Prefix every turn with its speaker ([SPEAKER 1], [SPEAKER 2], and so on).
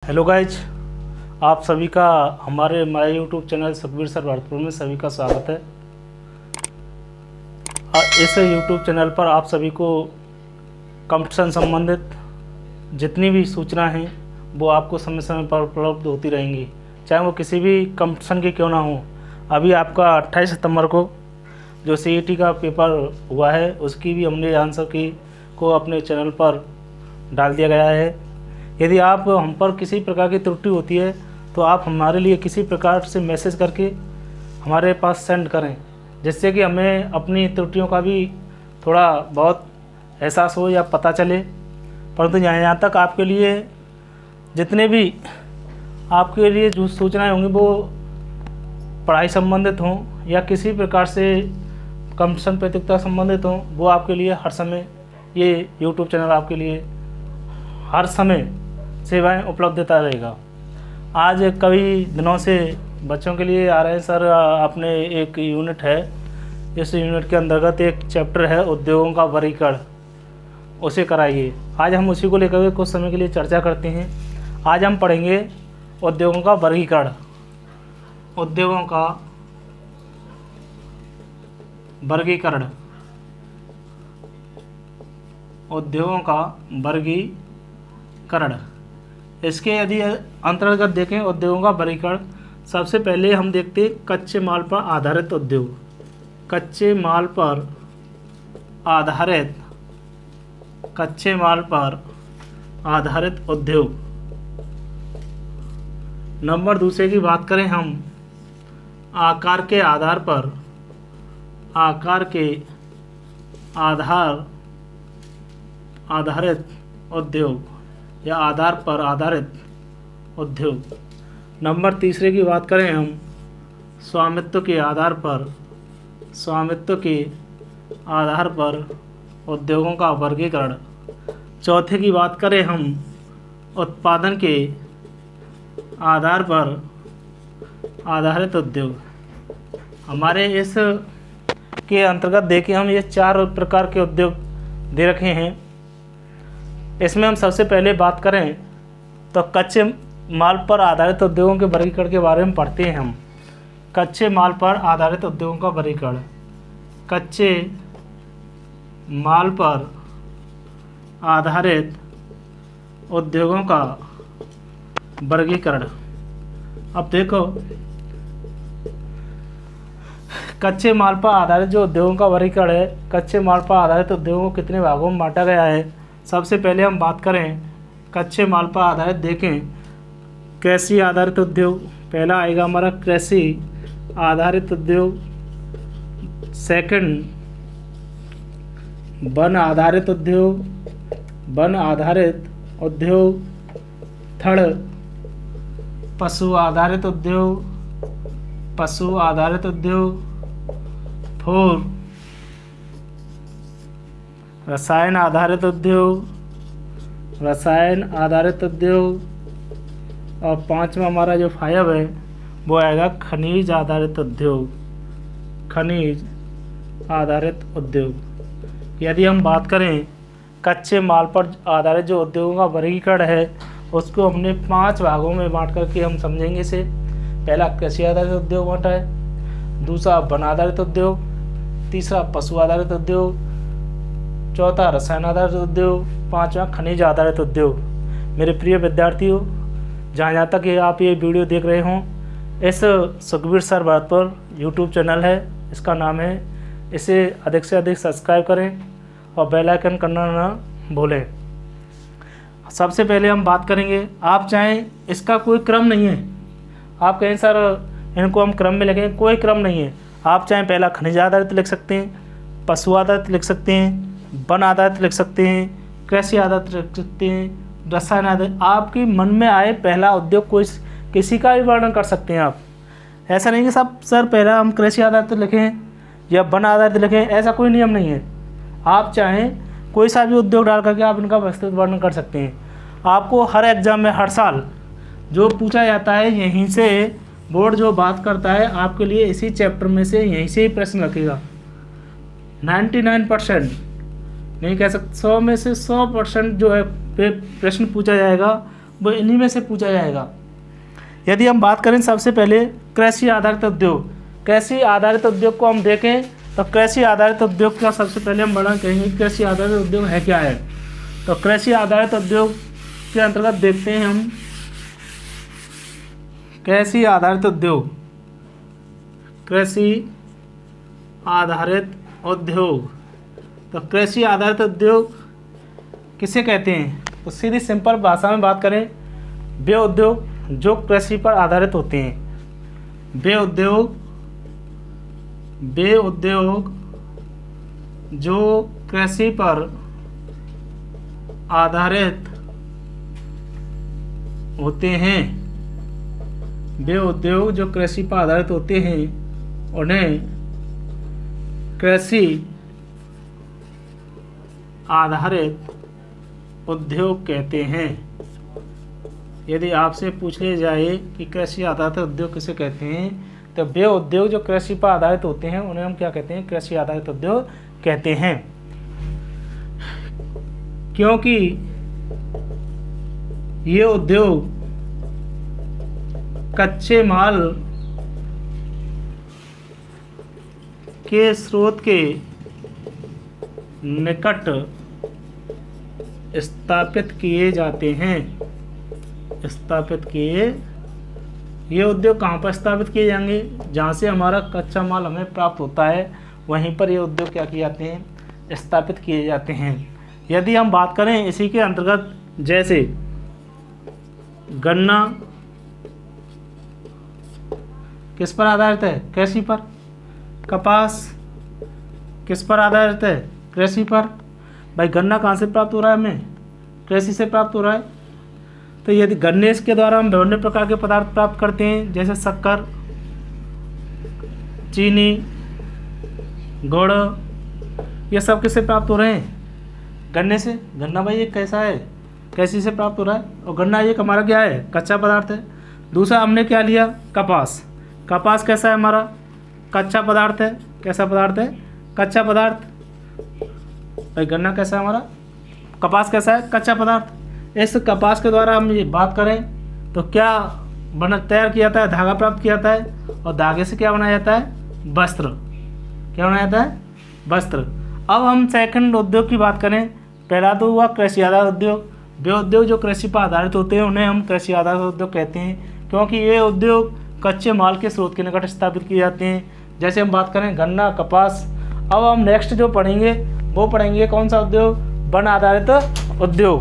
[SPEAKER 1] Hello guys, आप सभी का हमारे my YouTube channel Sukhbir sir Bharatpur में सभी का स्वागत है। इस यूट्यूब चैनल पर आप सभी को कंपटीशन संबंधित जितनी भी सूचना हैं वो आपको समय समय पर उपलब्ध होती रहेंगी, चाहे वो किसी भी कंपटीशन की क्यों ना हो। अभी आपका 28 सितंबर को जो CET का पेपर हुआ है उसकी भी हमने आंसर की को अपने चैनल पर डाल दिया गया है। यदि आप हम पर किसी प्रकार की त्रुटि होती है तो आप हमारे लिए किसी प्रकार से मैसेज करके हमारे पास सेंड करें, जिससे कि हमें अपनी त्रुटियों का भी थोड़ा बहुत एहसास हो या पता चले। परंतु यहाँ तक आपके लिए जितने भी आपके लिए जो सूचनाएं होंगी वो पढ़ाई संबंधित हों या किसी प्रकार से कंपटीशन प्रतियोगिता संबंधित हों, वो आपके लिए हर समय ये यूट्यूब चैनल आपके लिए हर समय सेवाएं उपलब्ध देता रहेगा। आज कई दिनों से बच्चों के लिए आ रहे हैं सर, आपने एक यूनिट है, इस यूनिट के अंतर्गत एक चैप्टर है उद्योगों का वर्गीकरण, उसे कराइए। आज हम उसी को लेकर कुछ समय के लिए चर्चा करते हैं। आज हम पढ़ेंगे उद्योगों का वर्गीकरण। उद्योगों का वर्गीकरण, उद्योगों का वर्गीकरण। इसके यदि अंतर्गत देखें उद्योगों का वर्गीकरण, सबसे पहले हम देखते हैं कच्चे माल पर आधारित उद्योग। कच्चे माल पर आधारित, कच्चे माल पर आधारित उद्योग। नंबर दूसरे की बात करें हम आकार के आधार पर, आकार के आधारित उद्योग या आधार पर आधारित उद्योग। नंबर तीसरे की बात करें हम स्वामित्व के आधार पर, स्वामित्व के आधार पर उद्योगों का वर्गीकरण। चौथे की बात करें हम उत्पादन के आधार पर आधारित उद्योग। हमारे इस के अंतर्गत देखें हम ये 4 प्रकार के उद्योग दे रखे हैं। इसमें हम सबसे पहले बात करें तो कच्चे माल पर आधारित उद्योगों के वर्गीकरण के बारे में पढ़ते हैं हम। कच्चे माल पर आधारित उद्योगों का वर्गीकरण। कच्चे माल पर आधारित उद्योगों का वर्गीकरण। अब देखो, कच्चे माल पर आधारित जो उद्योगों का वर्गीकरण है, कच्चे माल पर आधारित उद्योगों को कितने भागों में बांटा गया है। सबसे पहले हम बात करें कच्चे माल पर आधारित, देखें कृषि आधारित उद्योग पहला आएगा हमारा, कृषि आधारित उद्योग। सेकंड वन आधारित उद्योग, वन आधारित उद्योग। थर्ड पशु आधारित उद्योग, पशु आधारित उद्योग। फोर रसायन आधारित उद्योग, रसायन आधारित उद्योग। और 5वां हमारा जो 5 है वो आएगा खनिज आधारित उद्योग, खनिज आधारित उद्योग। यदि हम बात करें कच्चे माल पर आधारित जो उद्योगों का वर्गीकरण है उसको हमने 5 भागों में बांट करके हम समझेंगे इसे। पहला कृषि आधारित उद्योग बांटा है, दूसरा वन आधारित उद्योग, तीसरा पशु आधारित उद्योग, चौथा रसायन आधारित उद्योग, 5वां खनिज आधारित उद्योग। मेरे प्रिय विद्यार्थियों, जहाँ तक आप ये वीडियो देख रहे हों, इस Sukhbir sir Bharatpur YouTube channel है, इसका नाम है, इसे अधिक से अधिक सब्सक्राइब करें और बेल आइकन करना ना भूलें। सबसे पहले हम बात करेंगे, आप चाहें इसका कोई क्रम नहीं है, आप कहें सर इनको हम क्रम में लिखें, कोई क्रम नहीं है। आप चाहें पहला खनिज आधारित लिख सकते हैं, पशु आधारित लिख सकते हैं, वन आधारित लिख सकते हैं, कृषि आधारित लिख सकते हैं, रसायन आधारित। आपकी मन में आए पहला उद्योग कोई किसी का भी वर्णन कर सकते हैं आप। ऐसा नहीं कि सब सर पहला हम कृषि आधारित लिखें या वन आधारित लिखें, ऐसा कोई नियम नहीं है। आप चाहें कोई सा भी उद्योग डाल करके आप इनका विस्तृत वर्णन कर सकते हैं। आपको हर एग्जाम में हर साल जो पूछा जाता है यहीं से बोर्ड जो बात करता है आपके लिए इसी चैप्टर में से यहीं से ही प्रश्न रखेगा। 99% नहीं कह सकते, 100 में से 100% जो है प्रश्न पूछा जाएगा वो इन्हीं में से पूछा जाएगा। यदि हम बात करें सबसे पहले कृषि आधारित उद्योग, कृषि आधारित उद्योग को हम देखें तो कृषि आधारित उद्योग का सबसे पहले हम वर्णन करेंगे कृषि आधारित उद्योग है क्या है। तो कृषि आधारित उद्योग के अंतर्गत देखते हैं हम कृषि आधारित उद्योग, कृषि आधारित उद्योग। तो कृषि आधारित उद्योग किसे कहते हैं? तो सीधी सिंपल भाषा में बात करें, वे उद्योग जो कृषि पर आधारित होते हैं। वे उद्योग जो कृषि पर आधारित होते हैं, वे उद्योग जो कृषि पर आधारित होते हैं उन्हें कृषि आधारित उद्योग कहते हैं। यदि आपसे पूछ लिया जाए कि कृषि आधारित उद्योग किसे कहते हैं, तो वे उद्योग जो कृषि पर आधारित होते हैं उन्हें हम क्या कहते हैं? कृषि आधारित उद्योग कहते हैं। क्योंकि ये उद्योग कच्चे माल के स्रोत के निकट स्थापित किए जाते हैं। ये उद्योग कहाँ पर स्थापित किए जाएंगे? जहाँ से हमारा कच्चा माल हमें प्राप्त होता है वहीं पर ये उद्योग क्या किए जाते हैं? स्थापित किए जाते हैं। यदि हम बात करें इसी के अंतर्गत, जैसे गन्ना किस पर आधारित है? कृषि पर। कपास किस पर आधारित है? कृषि पर। भाई गन्ना कहाँ से प्राप्त हो रहा है? हमें कृषि से प्राप्त हो रहा है। तो यदि गन्ने के द्वारा हम विभिन्न प्रकार के पदार्थ प्राप्त करते हैं, जैसे शक्कर, चीनी, गुड़, ये सब किससे प्राप्त हो रहे हैं? गन्ने से। गन्ना भाई ये कैसा है? कृषि से प्राप्त हो रहा है। और गन्ना एक हमारा क्या है? कच्चा पदार्थ है। दूसरा हमने क्या लिया? कपास। कपास कैसा है? हमारा कच्चा पदार्थ है। कैसा पदार्थ है? कच्चा पदार्थ। भाई गन्ना कैसा है हमारा? कपास कैसा है? कच्चा पदार्थ। इस कपास के द्वारा हम ये बात करें तो क्या तैयार किया जाता है? धागा प्राप्त किया जाता है। और धागे से क्या बनाया जाता है? वस्त्र। क्या बनाया जाता है? वस्त्र। अब हम सेकंड उद्योग की बात करें। पहला तो हुआ कृषि आधारित उद्योग। वे उद्योग जो कृषि पर आधारित होते हैं उन्हें हम कृषि आधारित उद्योग कहते हैं, क्योंकि ये उद्योग कच्चे माल के स्रोत के निकट स्थापित किए जाते हैं। जैसे हम बात करें गन्ना, कपास। अब हम नेक्स्ट जो पढ़ेंगे वो पढ़ेंगे कौन सा उद्योग? वन आधारित उद्योग।